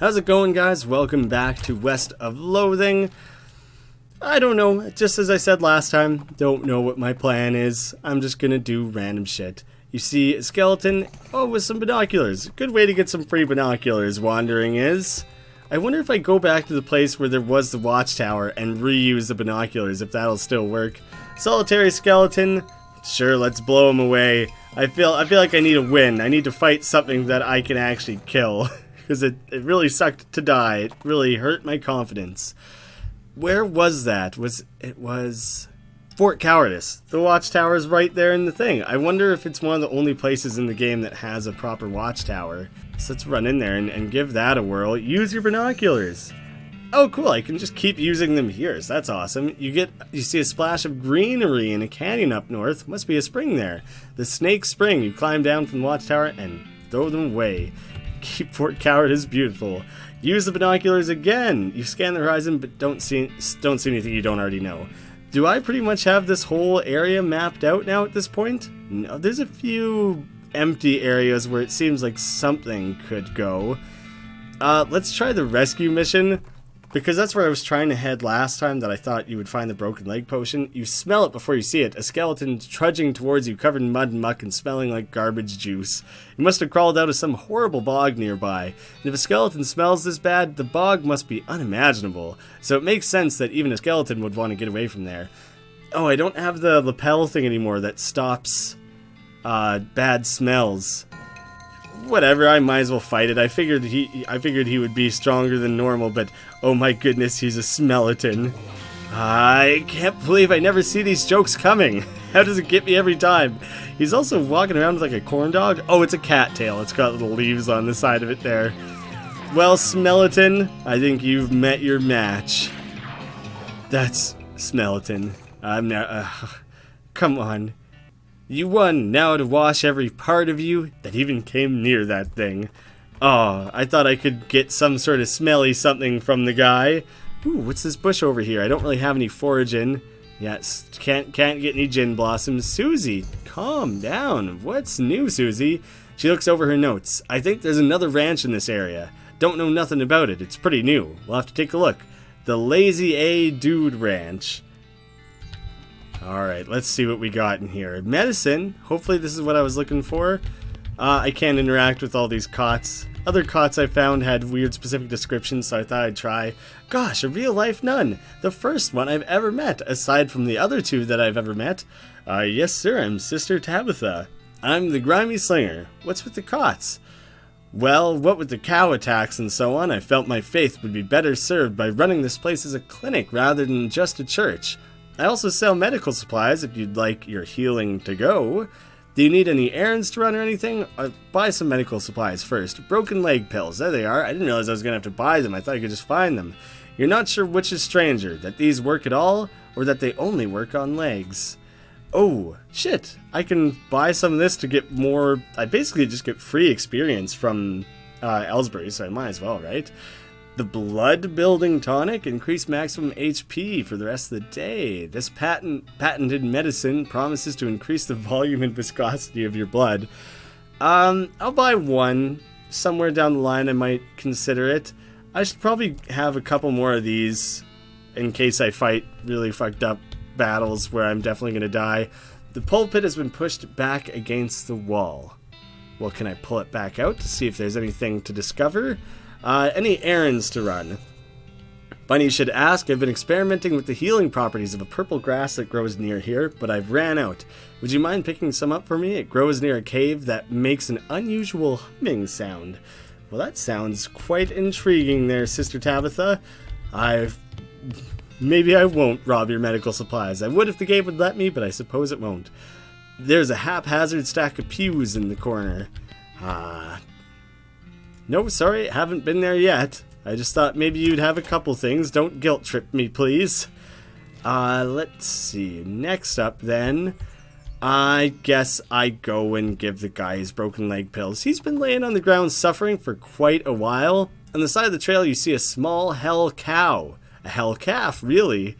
How's it going, guys? Welcome back to West of Loathing. I don't know, just as I said last time, don't know what my plan is. I'm just gonna do random shit. You see a skeleton, with some binoculars. Good way to get some free binoculars wandering is. I wonder if I go back to the place where there was the watchtower and reuse the binoculars, if that'll still work. Solitary skeleton, sure, let's blow him away. I feel like I need a win. I need to fight something that I can actually kill. Because it really sucked to die. It really hurt my confidence. Where was that? It was Fort Cowardice. The watchtower is right there in the thing. I wonder if it's one of the only places in the game that has a proper watchtower. So let's run in there and give that a whirl. Use your binoculars. Oh, cool. I can just keep using them here. So that's awesome. You see a splash of greenery in a canyon up north. Must be a spring there. The Snake Spring. You climb down from the watchtower and throw them away. Keep Fort Cowardice beautiful. Use the binoculars again. You scan the horizon, but don't see anything you don't already know. Do I pretty much have this whole area mapped out now at this point? No, there's a few empty areas where it seems like something could go. Let's try the rescue mission, because that's where I was trying to head last time that I thought you would find the broken leg potion. You smell it before you see it. A skeleton trudging towards you, covered in mud and muck and smelling like garbage juice. You must have crawled out of some horrible bog nearby. And if a skeleton smells this bad, the bog must be unimaginable. So it makes sense that even a skeleton would want to get away from there. Oh, I don't have the lapel thing anymore that stops bad smells. Whatever, I might as well fight it. I figured he would be stronger than normal, but oh my goodness, he's a skeleton. I can't believe I never see these jokes coming. How does it get me every time? He's also walking around with like a corn dog. Oh, it's a cattail. It's got little leaves on the side of it there. Well, skeleton, I think you've met your match. That's skeleton. I'm now. Come on. You won. Now to wash every part of you that even came near that thing. Oh, I thought I could get some sort of smelly something from the guy. Ooh, what's this bush over here? I don't really have any foraging. Yes, can't get any gin blossoms. Susie, calm down. What's new, Susie? She looks over her notes. I think there's another ranch in this area. Don't know nothing about it. It's pretty new. We'll have to take a look. The Lazy A Dude Ranch. Alright, let's see what we got in here. Medicine. Hopefully this is what I was looking for. I can't interact with all these cots. Other cots I found had weird specific descriptions, so I thought I'd try. Gosh, a real-life nun. The first one I've ever met, aside from the other two that I've ever met. Yes, sir, I'm Sister Tabitha. I'm the grimy slinger. What's with the cots? Well, what with the cow attacks and so on, I felt my faith would be better served by running this place as a clinic rather than just a church. I also sell medical supplies if you'd like your healing to go. Do you need any errands to run or anything? Buy some medical supplies first. Broken leg pills, there they are. I didn't realize I was going to have to buy them. I thought I could just find them. You're not sure which is stranger, that these work at all, or that they only work on legs. Oh, shit. I can buy some of this to get more... I basically just get free experience from Ellsbury, so I might as well, right? The blood building tonic, increased maximum HP for the rest of the day. This patented medicine promises to increase the volume and viscosity of your blood. I'll buy one. Somewhere down the line I might consider it. I should probably have a couple more of these in case I fight really fucked up battles where I'm definitely going to die. The pulpit has been pushed back against the wall. Well, can I pull it back out to see if there's anything to discover? Any errands to run? Funny you should ask. I've been experimenting with the healing properties of a purple grass that grows near here, but I've ran out. Would you mind picking some up for me? It grows near a cave that makes an unusual humming sound. Well, that sounds quite intriguing there, Sister Tabitha. Maybe I won't rob your medical supplies. I would if the game would let me, but I suppose it won't. There's a haphazard stack of pews in the corner. No, sorry, haven't been there yet. I just thought maybe you'd have a couple things. Don't guilt trip me, please. Let's see. Next up, then, I guess I go and give the guy his broken leg pills. He's been laying on the ground suffering for quite a while. On the side of the trail, you see a small hell cow. A hell calf, really.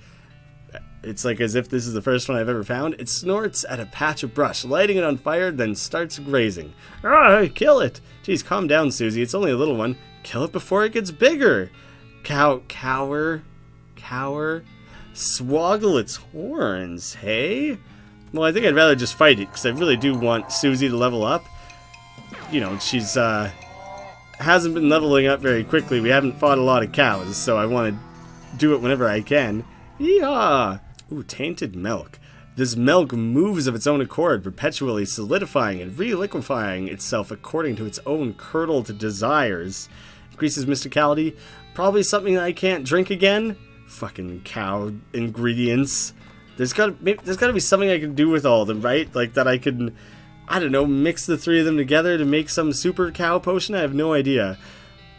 It's like as if this is the first one I've ever found. It snorts at a patch of brush, lighting it on fire, then starts grazing. Ah, kill it! Geez, calm down, Susie. It's only a little one. Kill it before it gets bigger. Cower. Swoggle its horns, hey? Well, I think I'd rather just fight it, because I really do want Susie to level up. You know, she's, hasn't been leveling up very quickly. We haven't fought a lot of cows, so I want to do it whenever I can. Yeehaw! Ooh, tainted milk. This milk moves of its own accord, perpetually solidifying and re-liquefying itself according to its own curdled desires. Increases mysticality. Probably something I can't drink again. Fucking cow ingredients. There's gotta be something I can do with all of them, right? Like that I can, I don't know, mix the three of them together to make some super cow potion? I have no idea.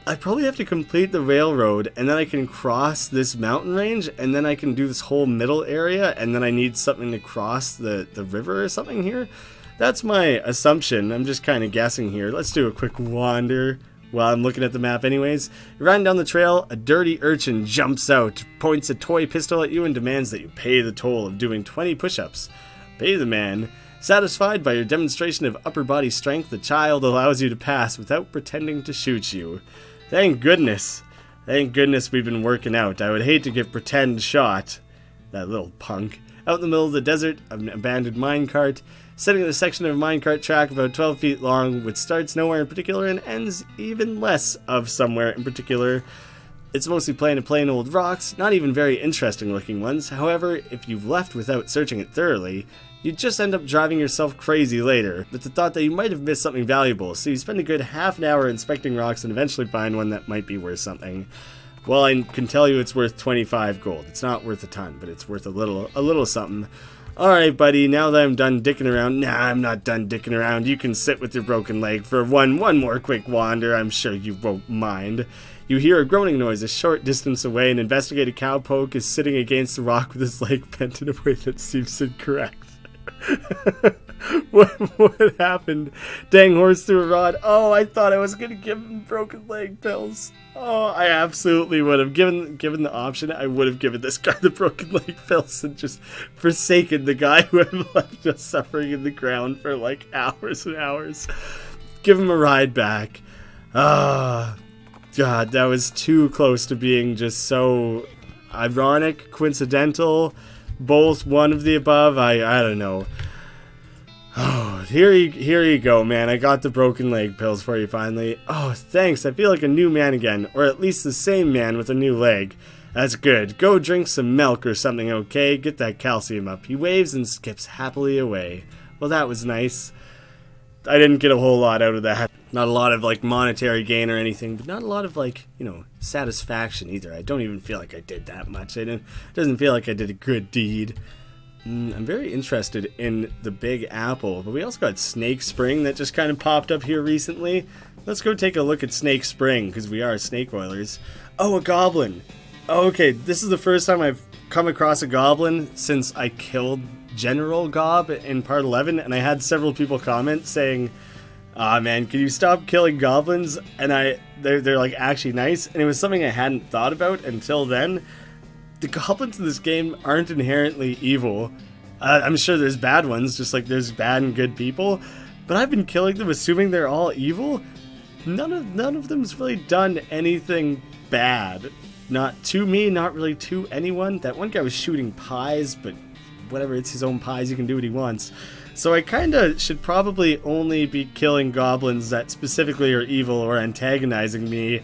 I probably have to complete the railroad, and then I can cross this mountain range, and then I can do this whole middle area, and then I need something to cross the river or something here. That's my assumption. I'm just kind of guessing here. Let's do a quick wander while I'm looking at the map anyways. You're riding down the trail, a dirty urchin jumps out, points a toy pistol at you, and demands that you pay the toll of doing 20 push-ups. Pay the man. Satisfied by your demonstration of upper body strength, the child allows you to pass without pretending to shoot you. Thank goodness. Thank goodness we've been working out. I would hate to get pretend shot. That little punk. Out in the middle of the desert, an abandoned minecart, sitting in a section of a minecart track about 12 feet long, which starts nowhere in particular and ends even less of somewhere in particular. It's mostly plain old rocks, not even very interesting looking ones. However, if you've left without searching it thoroughly, you just end up driving yourself crazy later, with the thought that you might have missed something valuable, so you spend a good half an hour inspecting rocks and eventually find one that might be worth something. Well, I can tell you it's worth 25 gold. It's not worth a ton, but it's worth a little something. Alright, buddy, now that I'm done dicking around, nah, I'm not done dicking around. You can sit with your broken leg for one more quick wander. I'm sure you won't mind. You hear a groaning noise a short distance away. An investigated cowpoke is sitting against the rock with his leg bent in a way that seems incorrect. What happened? Dang horse threw a rod. Oh, I thought I was gonna give him broken leg pills. Oh, I absolutely would have. Given the option, I would have given this guy the broken leg pills and just forsaken the guy who had left us suffering in the ground for like hours and hours. Give him a ride back. Ah, God, that was too close to being just so ironic, coincidental. Both one of the above. I don't know. Oh, here you go, man. I got the broken leg pills for you finally. Oh, thanks. I feel like a new man again, or at least the same man with a new leg. That's good. Go drink some milk or something, okay? Get that calcium up. He waves and skips happily away. Well, that was nice. I didn't get a whole lot out of that. Not a lot of, like, monetary gain or anything, but not a lot of, like, you know, satisfaction either. I don't even feel like I did that much. It doesn't feel like I did a good deed. I'm very interested in the Big Apple, but we also got Snake Spring that just kind of popped up here recently. Let's go take a look at Snake Spring, because we are snake oilers. Oh, a goblin. Oh, okay, this is the first time I've come across a goblin since I killed General Gob in part 11, and I had several people comment saying, "Ah, man, can you stop killing goblins?" And they're like actually nice, and it was something I hadn't thought about until then. The goblins in this game aren't inherently evil. I'm sure there's bad ones, just like there's bad and good people, but I've been killing them assuming they're all evil. None of them's really done anything bad. Not to me, not really to anyone. That one guy was shooting pies, but whatever, it's his own pies, he can do what he wants. So I kinda should probably only be killing goblins that specifically are evil or antagonizing me.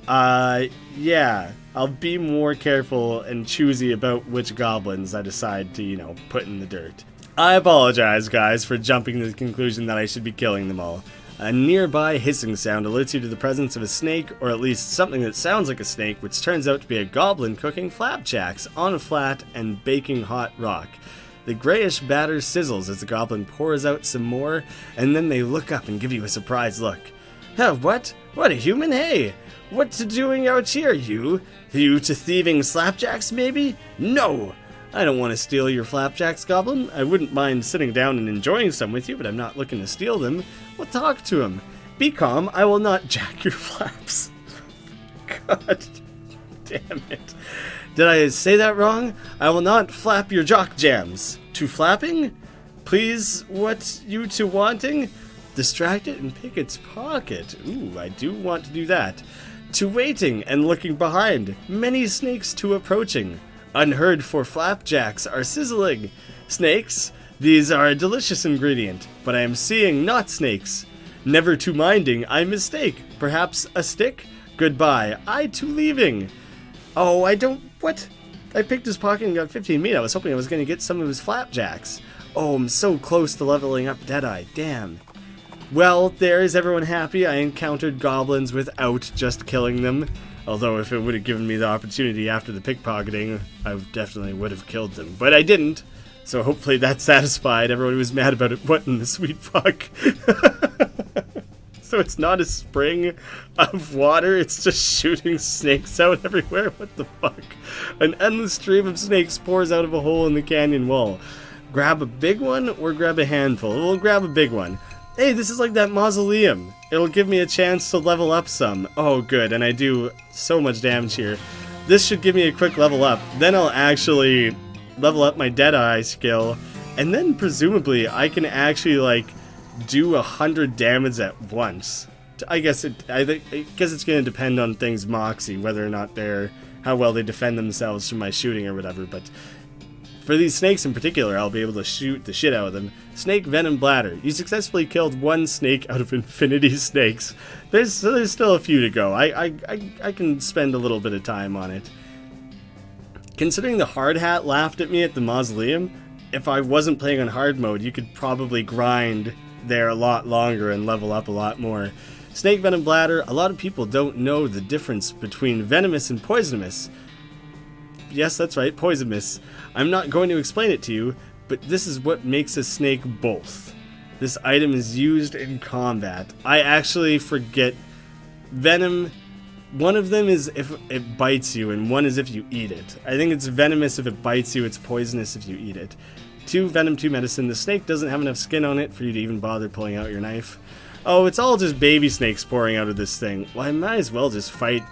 Yeah, I'll be more careful and choosy about which goblins I decide to, you know, put in the dirt. I apologize, guys, for jumping to the conclusion that I should be killing them all. A nearby hissing sound alerts you to the presence of a snake, or at least something that sounds like a snake, which turns out to be a goblin cooking flapjacks on a flat and baking hot rock. The grayish batter sizzles as the goblin pours out some more, and then they look up and give you a surprised look. What? What, a human? Hey! What's doing out here, you? You to thieving slapjacks, maybe? No! I don't want to steal your flapjacks, goblin. I wouldn't mind sitting down and enjoying some with you, but I'm not looking to steal them. Well, talk to him. Be calm, I will not jack your flaps. God damn it. Did I say that wrong? I will not flap your jock jams. To flapping? Please, what you to wanting? Distract it and pick its pocket. Ooh, I do want to do that. To waiting and looking behind. Many snakes to approaching. Unheard for flapjacks are sizzling. Snakes, these are a delicious ingredient, but I am seeing not snakes. Never to minding, I mistake. Perhaps a stick? Goodbye, I too leaving. Oh, I don't... What? I picked his pocket and got 15 meat. I was hoping I was going to get some of his flapjacks. Oh, I'm so close to leveling up Deadeye. Damn. Well, there is everyone happy. I encountered goblins without just killing them. Although if it would have given me the opportunity after the pickpocketing, I definitely would have killed them. But I didn't. So hopefully that satisfied everyone who was mad about it. What in the sweet fuck? So it's not a spring of water, it's just shooting snakes out everywhere? What the fuck? An endless stream of snakes pours out of a hole in the canyon wall. Grab a big one or grab a handful? We'll grab a big one. Hey, this is like that mausoleum. It'll give me a chance to level up some. Oh, good, and I do so much damage here. This should give me a quick level up. Then I'll actually level up my Deadeye skill, and then presumably I can actually, like, do 100 damage at once. I guess it's going to depend on things Moxie, whether or not how well they defend themselves from my shooting or whatever, but for these snakes in particular, I'll be able to shoot the shit out of them. Snake Venom Bladder. You successfully killed one snake out of infinity snakes. There's still a few to go. I can spend a little bit of time on it. Considering the hard hat laughed at me at the mausoleum, if I wasn't playing on hard mode, you could probably grind there a lot longer and level up a lot more. Snake Venom Bladder, a lot of people don't know the difference between venomous and poisonous. Yes, that's right, poisonous. I'm not going to explain it to you, but this is what makes a snake both. This item is used in combat. I actually forget. Venom, one of them is if it bites you, and one is if you eat it. I think it's venomous if it bites you, it's poisonous if you eat it. 2 Venom, 2 Medicine. The snake doesn't have enough skin on it for you to even bother pulling out your knife. Oh, it's all just baby snakes pouring out of this thing. Well, I might as well just fight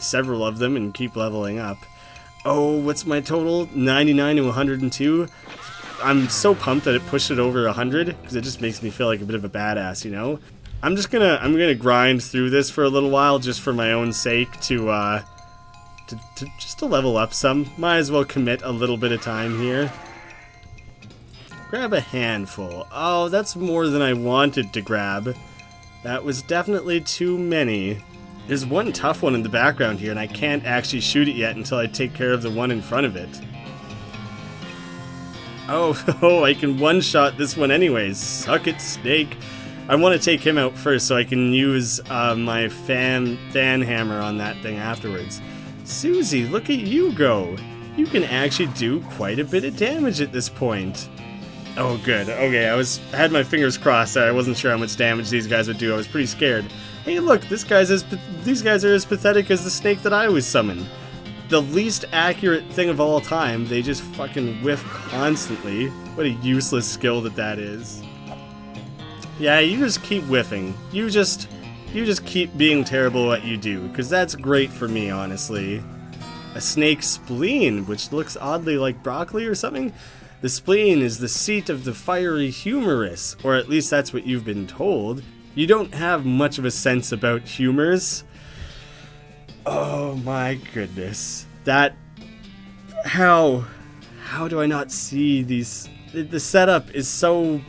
several of them and keep leveling up. Oh, what's my total? 99 to 102? I'm so pumped that it pushed it over 100, because it just makes me feel like a bit of a badass, you know? I'm gonna grind through this for a little while, just for my own sake, to level up some. Might as well commit a little bit of time here. Grab a handful. Oh, that's more than I wanted to grab. That was definitely too many. There's one tough one in the background here, and I can't actually shoot it yet until I take care of the one in front of it. Oh, I can one-shot this one anyways. Suck it, snake. I want to take him out first so I can use my fan hammer on that thing afterwards. Susie, look at you go. You can actually do quite a bit of damage at this point. Oh, good. Okay, I had my fingers crossed there. I wasn't sure how much damage these guys would do. I was pretty scared. Hey, look, these guys are as pathetic as the snake that I always summon. The least accurate thing of all time. They just fucking whiff constantly. What a useless skill that is. Yeah, you just keep whiffing. You just keep being terrible at what you do, because that's great for me, honestly. A snake spleen, which looks oddly like broccoli or something. The spleen is the seat of the fiery humorous, or at least that's what you've been told. You don't have much of a sense about humors. Oh my goodness. How do I not see these? The setup is so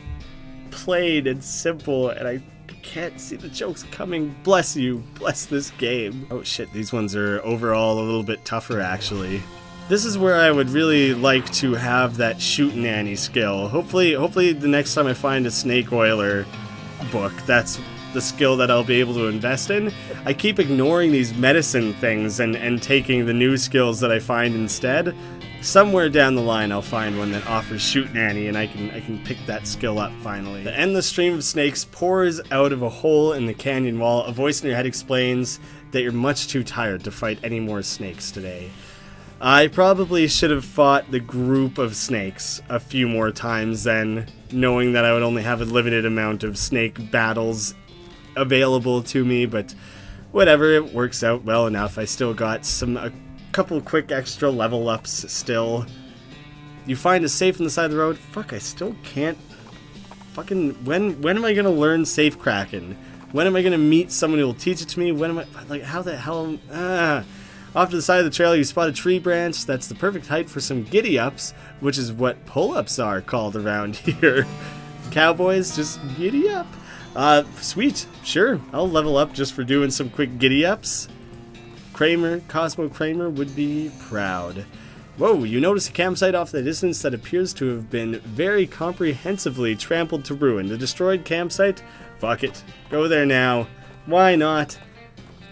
plain and simple, and I can't see the jokes coming. Bless you. Bless this game. Oh shit, these ones are overall a little bit tougher, actually. This is where I would really like to have that shoot nanny skill. Hopefully the next time I find a snake oiler book, that's the skill that I'll be able to invest in. I keep ignoring these medicine things and taking the new skills that I find instead. Somewhere down the line I'll find one that offers shoot nanny, and I can pick that skill up finally. The endless stream of snakes pours out of a hole in the canyon wall. A voice in your head explains that you're much too tired to fight any more snakes today. I probably should have fought the group of snakes a few more times then, knowing that I would only have a limited amount of snake battles available to me, but whatever, it works out well enough. I still got a couple quick extra level ups still. You find a safe on the side of the road? Fuck, I still can't fucking, when am I gonna learn safe cracking? When am I gonna meet someone who will teach it to me? When am I, like, how the hell, Off to the side of the trail, you spot a tree branch that's the perfect height for some giddy-ups, which is what pull-ups are called around here. Cowboys, just giddy up. Sweet, sure, I'll level up just for doing some quick giddy-ups. Cosmo Kramer would be proud. Whoa, you notice a campsite off in the distance that appears to have been very comprehensively trampled to ruin. The destroyed campsite? Fuck it. Go there now. Why not?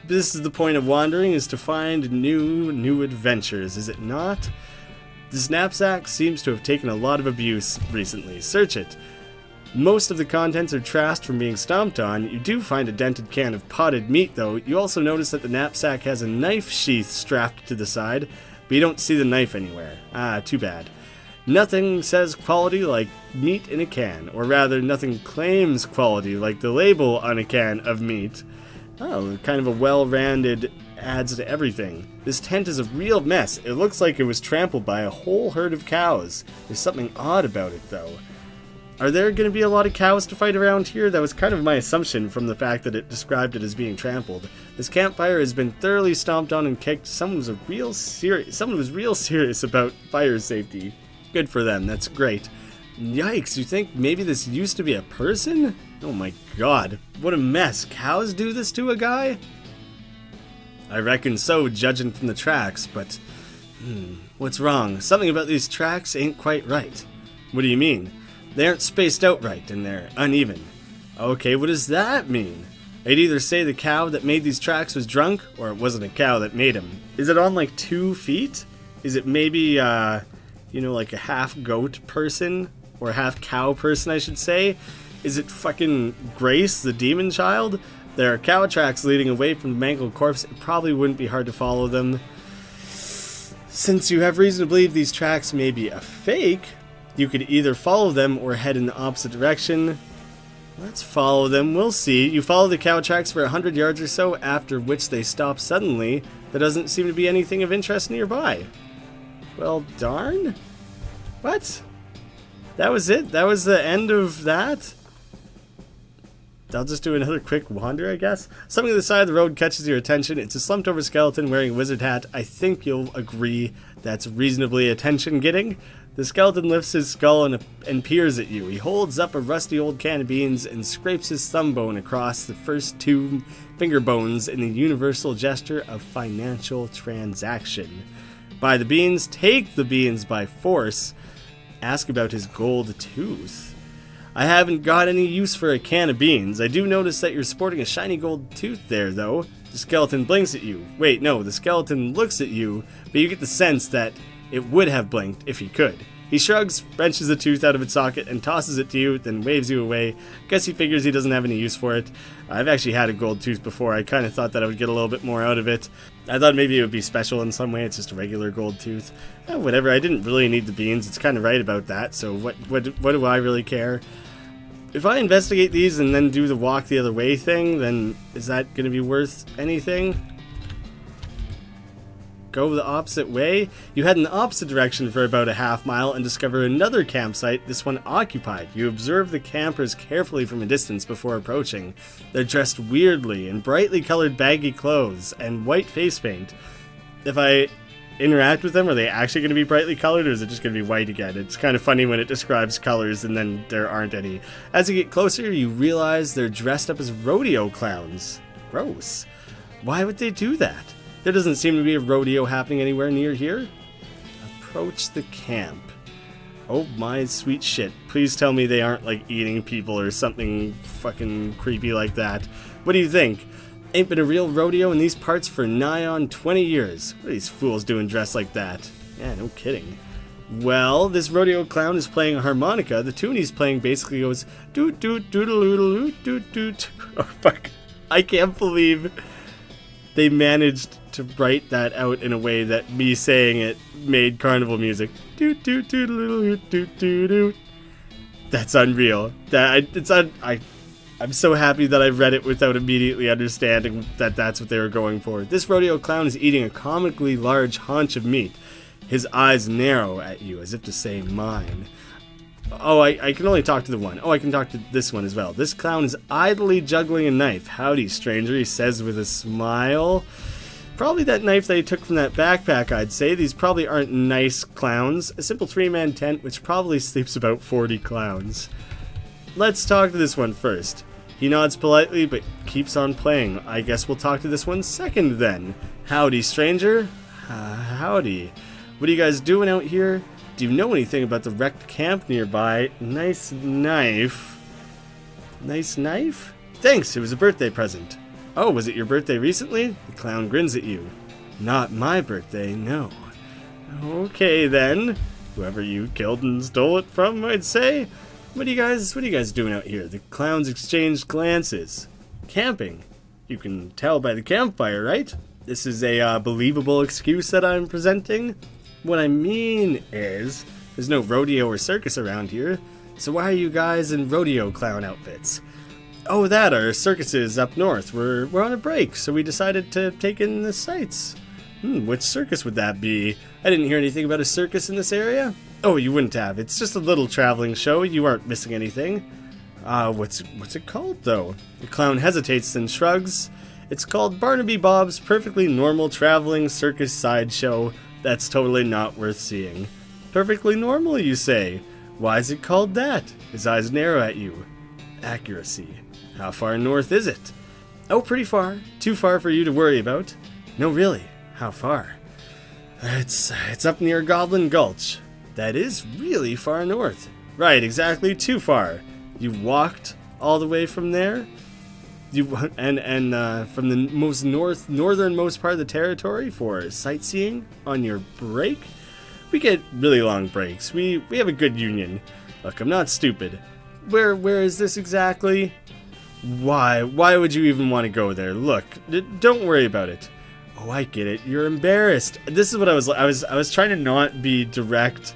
This is the point of wandering, is to find new adventures, is it not? This knapsack seems to have taken a lot of abuse recently. Search it. Most of the contents are trashed from being stomped on. You do find a dented can of potted meat, though. You also notice that the knapsack has a knife sheath strapped to the side, but you don't see the knife anywhere. Ah, too bad. Nothing says quality like meat in a can, or rather, nothing claims quality like the label on a can of meat. Oh, kind of a well-rounded adds to everything. This tent is a real mess. It looks like it was trampled by a whole herd of cows. There's something odd about it, though. Are there going to be a lot of cows to fight around here? That was kind of my assumption from the fact that it described it as being trampled. This campfire has been thoroughly stomped on and kicked. Someone was real serious about fire safety. Good for them, that's great. Yikes, you think maybe this used to be a person? Oh my god, what a mess. Cows do this to a guy? I reckon so, judging from the tracks, but... what's wrong? Something about these tracks ain't quite right. What do you mean? They aren't spaced out right, and they're uneven. Okay, what does that mean? I'd either say the cow that made these tracks was drunk, or it wasn't a cow that made them. Is it on like 2 feet? Is it maybe, like a half goat person? Or half cow person, I should say? Is it fucking Grace, the demon child? There are cow tracks leading away from the mangled corpse. It probably wouldn't be hard to follow them. Since you have reason to believe these tracks may be a fake, you could either follow them or head in the opposite direction. Let's follow them, we'll see. You follow the cow tracks for 100 yards or so, after which they stop suddenly. There doesn't seem to be anything of interest nearby. Well, darn? What? That was it? That was the end of that? I'll just do another quick wander, I guess. Something on the side of the road catches your attention. It's a slumped over skeleton wearing a wizard hat. I think you'll agree that's reasonably attention-getting. The skeleton lifts his skull and peers at you. He holds up a rusty old can of beans and scrapes his thumb bone across the first 2 finger bones in the universal gesture of financial transaction. Buy the beans, take the beans by force. Ask about his gold tooth. I haven't got any use for a can of beans. I do notice that you're sporting a shiny gold tooth there, though. The skeleton blinks at you. Wait, no, the skeleton looks at you, but you get the sense that it would have blinked if he could. He shrugs, wrenches the tooth out of its socket, and tosses it to you, then waves you away. Guess he figures he doesn't have any use for it. I've actually had a gold tooth before. I kind of thought that I would get a little bit more out of it. I thought maybe it would be special in some way. It's just a regular gold tooth. Whatever, I didn't really need the beans. It's kind of right about that, so what do I really care? If I investigate these and then do the walk the other way thing, then is that going to be worth anything? Go the opposite way? You head in the opposite direction for about a half mile and discover another campsite, this one occupied. You observe the campers carefully from a distance before approaching. They're dressed weirdly in brightly colored baggy clothes and white face paint. If I interact with them, are they actually going to be brightly colored, or is it just going to be white again? It's kind of funny when it describes colors and then there aren't any. As you get closer, you realize they're dressed up as rodeo clowns. Gross. Why would they do that? There doesn't seem to be a rodeo happening anywhere near here. Approach the camp. Oh my sweet shit. Please tell me they aren't like eating people or something fucking creepy like that. What do you think? Ain't been a real rodeo in these parts for nigh on 20 years. What are these fools doing dressed like that? Yeah, no kidding. Well, this rodeo clown is playing a harmonica. The tune he's playing basically goes doot doot doodle doodle doot doot. Oh fuck. I can't believe they managed to write that out in a way that me saying it made carnival music. Doot doot doodle doot doot doot doot. That's unreal. I'm so happy that I read it without immediately understanding that that's what they were going for. This rodeo clown is eating a comically large haunch of meat. His eyes narrow at you as if to say, mine. Oh, I can only talk to the one. Oh, I can talk to this one as well. This clown is idly juggling a knife. Howdy, stranger, he says with a smile. Probably that knife that he took from that backpack, I'd say. These probably aren't nice clowns. A simple 3-man tent, which probably sleeps about 40 clowns. Let's talk to this one first. He nods politely, but keeps on playing. I guess we'll talk to this one second, then. Howdy, stranger. Howdy. What are you guys doing out here? Do you know anything about the wrecked camp nearby? Nice knife. Nice knife? Thanks, it was a birthday present. Oh, was it your birthday recently? The clown grins at you. Not my birthday, no. Okay then. Whoever you killed and stole it from, I'd say. What are you guys doing out here? The clowns exchanged glances. Camping. You can tell by the campfire, right? This is a believable excuse that I'm presenting. What I mean is, there's no rodeo or circus around here, so why are you guys in rodeo clown outfits? Oh, that, our circuses up north. We're on a break, so we decided to take in the sights. Which circus would that be? I didn't hear anything about a circus in this area. Oh, you wouldn't have. It's just a little traveling show. You aren't missing anything. What's it called, though? The clown hesitates, then shrugs. It's called Barnaby Bob's Perfectly Normal Traveling Circus Sideshow. That's totally not worth seeing. Perfectly normal, you say? Why is it called that? His eyes narrow at you. Accuracy. How far north is it? Oh, pretty far. Too far for you to worry about. No, really. How far? It's up near Goblin Gulch. That is really far north. Right, exactly, too far. You walked all the way from there? From the most northernmost part of the territory for sightseeing on your break? We get really long breaks. We have a good union. Look, I'm not stupid. Where is this exactly? Why would you even want to go there? Look, don't worry about it. Oh, I get it. You're embarrassed. This is what I was trying to not be direct.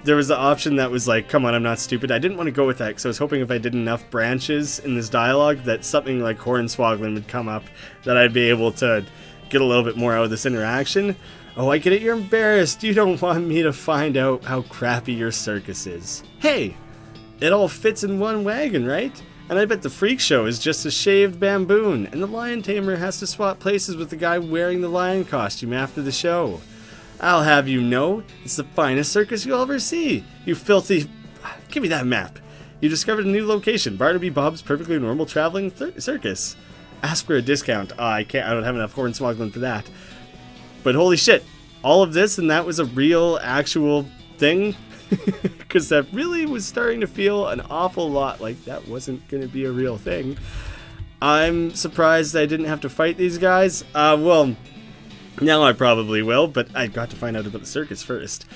There was the option that was like, come on, I'm not stupid. I didn't want to go with that because I was hoping if I did enough branches in this dialogue that something like hornswoggling would come up, that I'd be able to get a little bit more out of this interaction. Oh, I get it. You're embarrassed. You don't want me to find out how crappy your circus is. Hey, it all fits in one wagon, right? And I bet the freak show is just a shaved baboon, and the lion tamer has to swap places with the guy wearing the lion costume after the show. I'll have you know, it's the finest circus you'll ever see. You filthy... Give me that map. You discovered a new location, Barnaby Bob's Perfectly Normal Traveling Circus. Ask for a discount. I don't have enough hornswoggling for that. But holy shit, all of this and that was a real, actual thing? Because that really was starting to feel an awful lot like that wasn't going to be a real thing. I'm surprised I didn't have to fight these guys. Well... Now I probably will, but I got to find out about the circus first.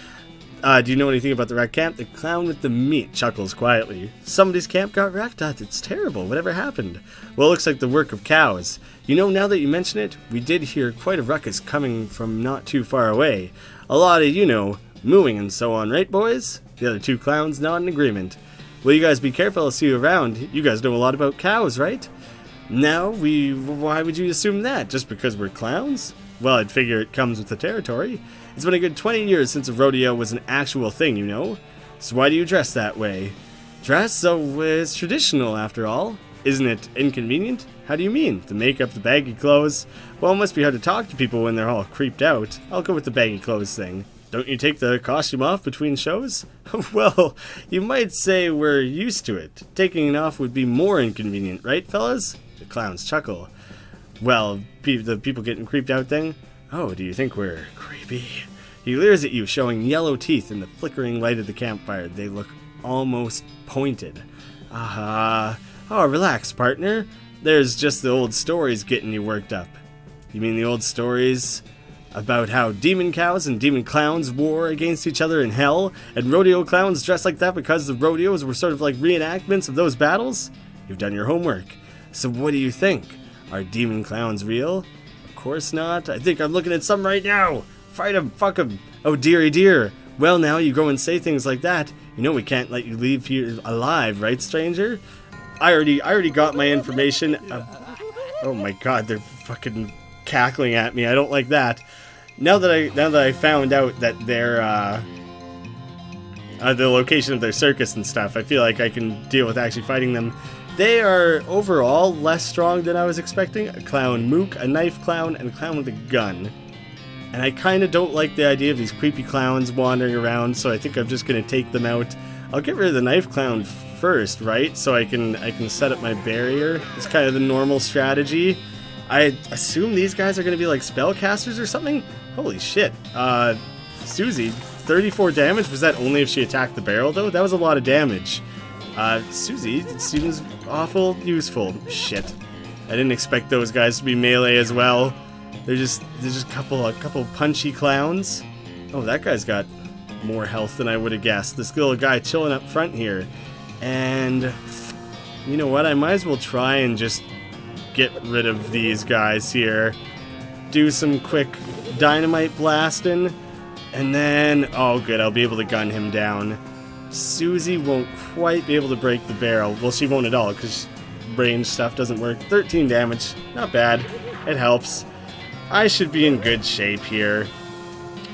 Do you know anything about the wrecked camp? The clown with the meat chuckles quietly. Somebody's camp got wrecked? It's terrible. Whatever happened? Well, it looks like the work of cows. You know, now that you mention it, we did hear quite a ruckus coming from not too far away. A lot of, mooing and so on, right, boys? The other two clowns nod in agreement. Well, you guys be careful, I'll see you around. You guys know a lot about cows, right? Now, why would you assume that? Just because we're clowns? Well, I'd figure it comes with the territory. It's been a good 20 years since a rodeo was an actual thing, you know? So why do you dress that way? Dress? So it's traditional, after all. Isn't it inconvenient? How do you mean? The makeup, the baggy clothes? Well, it must be hard to talk to people when they're all creeped out. I'll go with the baggy clothes thing. Don't you take the costume off between shows? Well, you might say we're used to it. Taking it off would be more inconvenient, right, fellas? The clowns chuckle. Well, the people getting creeped out thing? Oh, do you think we're creepy? He leers at you, showing yellow teeth in the flickering light of the campfire. They look almost pointed. Oh, relax, partner. There's just the old stories getting you worked up. You mean the old stories about how demon cows and demon clowns war against each other in hell, and rodeo clowns dressed like that because the rodeos were sort of like reenactments of those battles? You've done your homework. So what do you think? Are demon clowns real? Of course not. I think I'm looking at some right now. Fight 'em, fuck 'em. Oh, dearie dear. Well, now you go and say things like that. You know we can't let you leave here alive, right, stranger? I already got my information. Oh my god, they're fucking cackling at me. I don't like that. Now that I found out that they're the location of their circus and stuff. I feel like I can deal with actually fighting them. They are overall less strong than I was expecting. A clown mook, a knife clown, and a clown with a gun. And I kind of don't like the idea of these creepy clowns wandering around, so I think I'm just going to take them out. I'll get rid of the knife clown first, right? So I can set up my barrier. It's kind of the normal strategy. I assume these guys are going to be like spellcasters or something? Holy shit. Susie, 34 damage? Was that only if she attacked the barrel, though? That was a lot of damage. Susie seems awful useful. Shit. I didn't expect those guys to be melee as well. They're just a couple punchy clowns. Oh, that guy's got more health than I would have guessed. This little guy chilling up front here. And you know what? I might as well try and just get rid of these guys here. Do some quick dynamite blasting. And then, oh good, I'll be able to gun him down. Susie won't quite be able to break the barrel. Well, she won't at all, because range stuff doesn't work. 13 damage. Not bad. It helps. I should be in good shape here.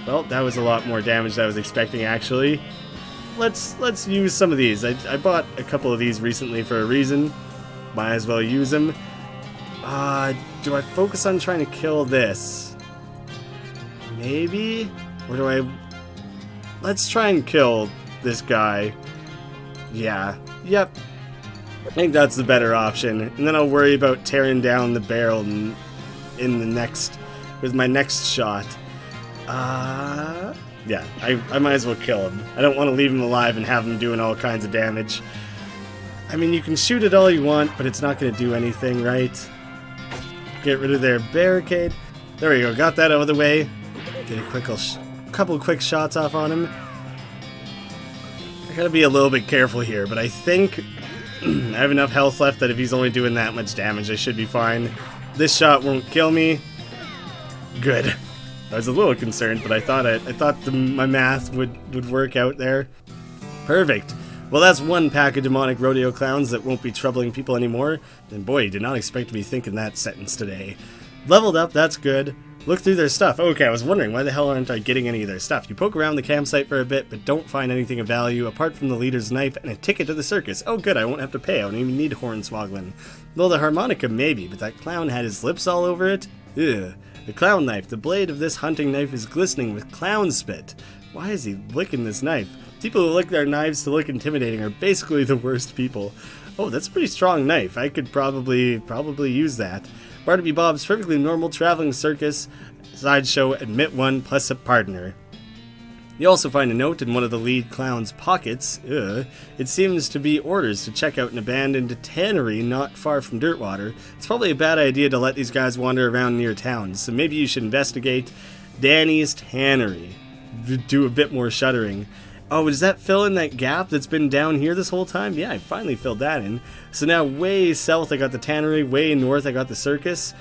Well, that was a lot more damage than I was expecting, actually. Let's use some of these. I bought a couple of these recently for a reason. Might as well use them. Do I focus on trying to kill this? Maybe? Or do I... Let's try and kill this guy. Yeah. Yep. I think that's the better option. And then I'll worry about tearing down the barrel in the next... with my next shot. Yeah, I might as well kill him. I don't want to leave him alive and have him doing all kinds of damage. I mean, you can shoot it all you want, but it's not going to do anything, right? Get rid of their barricade. There we go, got that out of the way. Get a couple quick shots off on him. I gotta be a little bit careful here, but I think I have enough health left that if he's only doing that much damage, I should be fine. This shot won't kill me. Good. I was a little concerned, but I thought my math would work out there. Perfect. Well, that's one pack of demonic rodeo clowns that won't be troubling people anymore. And boy, you did not expect to be thinking that sentence today. Leveled up, that's good. Look through their stuff. Okay, I was wondering, why the hell aren't I getting any of their stuff? You poke around the campsite for a bit, but don't find anything of value apart from the leader's knife and a ticket to the circus. Oh good, I won't have to pay. I don't even need hornswoggling. Well, the harmonica maybe, but that clown had his lips all over it. Ugh. The clown knife. The blade of this hunting knife is glistening with clown spit. Why is he licking this knife? People who lick their knives to look intimidating are basically the worst people. Oh, that's a pretty strong knife. I could probably use that. Barnaby Bob's perfectly normal traveling circus sideshow. Admit one plus a partner. You also find a note in one of the lead clown's pockets. It seems to be orders to check out an abandoned tannery not far from Dirtwater. It's probably a bad idea to let these guys wander around near town, so maybe you should investigate Danny's Tannery. Do a bit more shuddering. Oh, does that fill in that gap that's been down here this whole time? Yeah, I finally filled that in. So now way south I got the tannery, way north I got the circus.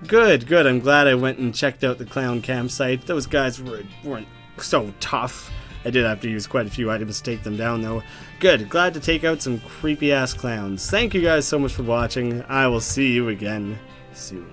Good. I'm glad I went and checked out the clown campsite. Those guys weren't so tough. I did have to use quite a few items to take them down, though. Good. Glad to take out some creepy-ass clowns. Thank you guys so much for watching. I will see you again soon.